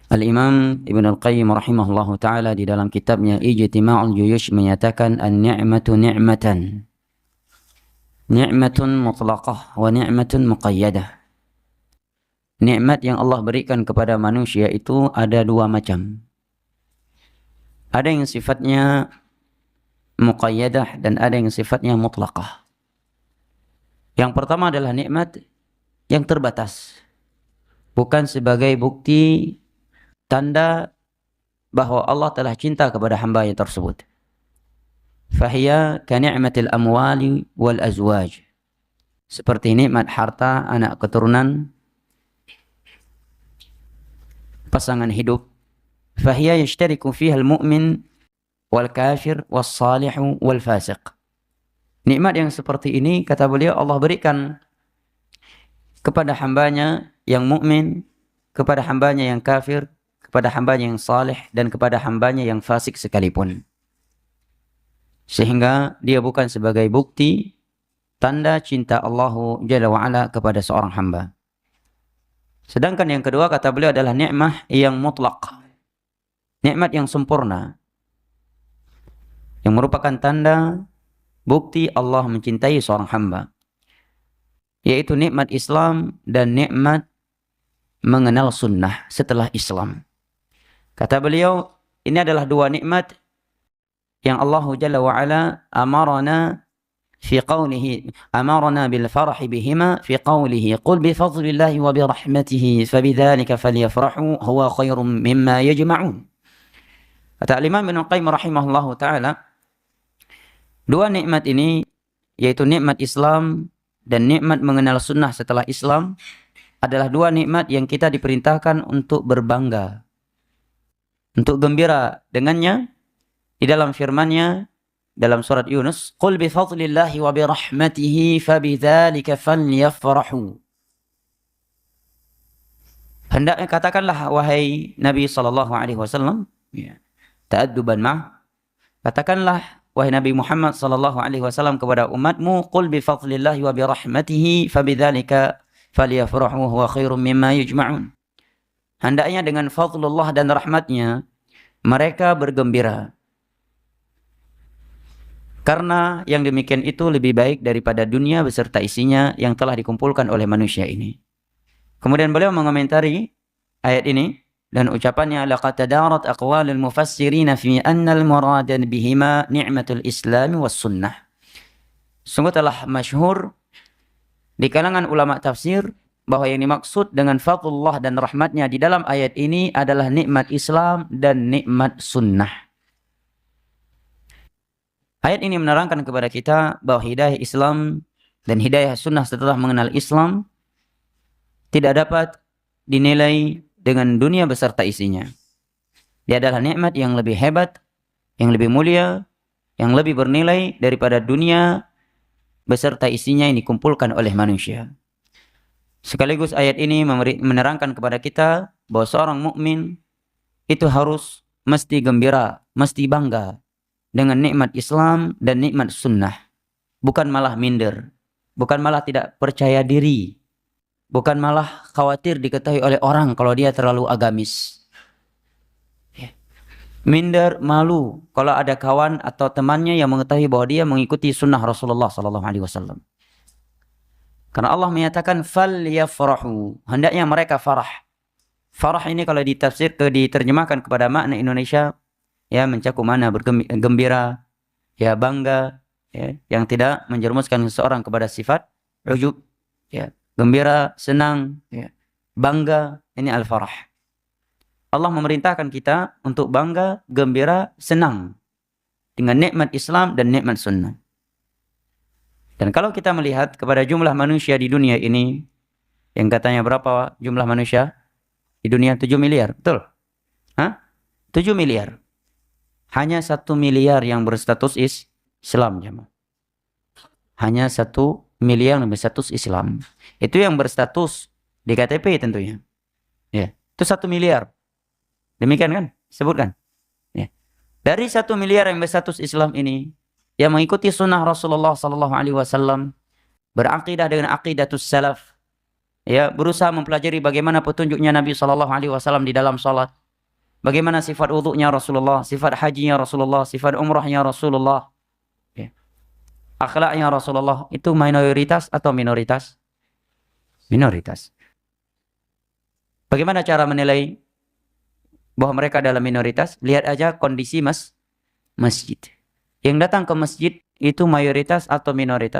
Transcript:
Al-Imam Ibn Al-Qayyim rahimahullahu ta'ala di dalam kitabnya Ijtima'ul Juyush menyatakan an-ni'matu ni'matan. Ni'matun mutlaqah wa ni'matun muqayyadah. Nikmat yang Allah berikan kepada manusia itu ada dua macam. Ada yang sifatnya muqayyadah dan ada yang sifatnya mutlaqah. Yang pertama adalah nikmat yang terbatas. Bukan sebagai bukti tanda bahwa Allah telah cinta kepada hamba-Nya tersebut. Fahiya ka ni'matil amwali wal azwaj. Seperti nikmat harta, anak keturunan, pasangan hidup. Fahiya yashtariku fiha al-mu'min wal kafir was salihu wal fasiq. Nikmat yang seperti ini, kata beliau, Allah berikan kepada hambanya yang mukmin, kepada hambanya yang kafir, kepada hambanya yang saleh, dan kepada hambanya yang fasik sekalipun. Sehingga dia bukan sebagai bukti tanda cinta Allah Jalla wa'ala kepada seorang hamba. Sedangkan yang kedua, kata beliau, adalah nikmah yang mutlak. Nikmat yang sempurna. Yang merupakan tanda bukti Allah mencintai seorang hamba. Yaitu nikmat Islam dan nikmat mengenal sunnah setelah Islam. Kata beliau, ini adalah dua nikmat yang Allah Jalla wa'ala amarana fi qawlihi, amarana bil farahi bihima fi qawlihi, qul bi fadlillahi wa bi rahmatihi fabidzalika falyafrahu huwa khairum mimma yajma'un. Kata Imam Ibn Qayyim rahimahullahu ta'ala, dua nikmat ini, yaitu nikmat Islam dan nikmat mengenal sunnah setelah Islam, adalah dua nikmat yang kita diperintahkan untuk berbangga, untuk gembira dengannya. Di dalam firman-Nya dalam surat Yunus, qul bi fadlillahi wa bi rahmatihi fabidzalika falyafrahu. Hendaknya katakanlah, wahai Nabi sallallahu alaihi wasallam, ta'adduban ma', katakanlah wahai Nabi Muhammad sallallahu alaihi wasallam kepada umatmu, qul bi fadlillahi wa bi rahmatihi fabidzalika falyafrahu huwa khairum mimma yujma'un. Hendaknya dengan fadlullah dan rahmatnya mereka bergembira, karena yang demikian itu lebih baik daripada dunia beserta isinya yang telah dikumpulkan oleh manusia ini. Kemudian beliau mengomentari ayat ini dan ucapannya, laqad tadarat aqwalul mufassirin fi anna al-murad bihima ni'matul islam was sunnah. Sungguh telah masyhur di kalangan ulama tafsir bahwa yang dimaksud dengan fadlullah dan rahmatnya di dalam ayat ini adalah nikmat Islam dan nikmat sunnah. Ayat ini menerangkan kepada kita bahwa hidayah Islam dan hidayah sunnah setelah mengenal Islam tidak dapat dinilai dengan dunia beserta isinya. Dia adalah nikmat yang lebih hebat, yang lebih mulia, yang lebih bernilai daripada dunia beserta isinya yang dikumpulkan oleh manusia. Sekaligus ayat ini menerangkan kepada kita bahwa seorang mukmin itu harus mesti gembira, mesti bangga dengan nikmat Islam dan nikmat sunnah. Bukan malah minder, bukan malah tidak percaya diri, bukan malah khawatir diketahui oleh orang kalau dia terlalu agamis. Minder, malu kalau ada kawan atau temannya yang mengetahui bahwa dia mengikuti sunnah Rasulullah SAW. Karena Allah menyatakan falyafrahu, hendaknya mereka farah. Farah ini kalau diterjemahkan kepada makna Indonesia, ya mencakup mana bergembira, ya bangga, ya, yang tidak menjerumuskan seseorang kepada sifat ujub, ya, gembira, senang, ya, bangga, ini al-farah. Allah memerintahkan kita untuk bangga, gembira, senang dengan nikmat Islam dan nikmat sunnah. Dan kalau kita melihat kepada jumlah manusia di dunia ini, yang katanya berapa jumlah manusia di dunia? 7 miliar, betul? 7 miliar. Hanya 1 miliar yang berstatus Islam, jemaah. Hanya 1 miliar yang berstatus Islam. Itu yang berstatus di KTP tentunya. Ya, itu 1 miliar. Demikian kan? Sebutkan. Ya. Dari 1 miliar yang berstatus Islam ini, yang mengikuti sunnah Rasulullah SAW, berakidah dengan aqidatus salaf, ya, berusaha mempelajari bagaimana petunjuknya Nabi SAW di dalam salat, Bagaimana sifat wudunya Rasulullah, sifat hajinya Rasulullah, sifat umrahnya Rasulullah, ya. Akhlaknya Rasulullah, itu mayoritas atau minoritas? Minoritas. Bagaimana cara menilai bahwa mereka adalah minoritas? Lihat aja kondisi masjid. Yang datang ke masjid itu mayoritas atau minoritas?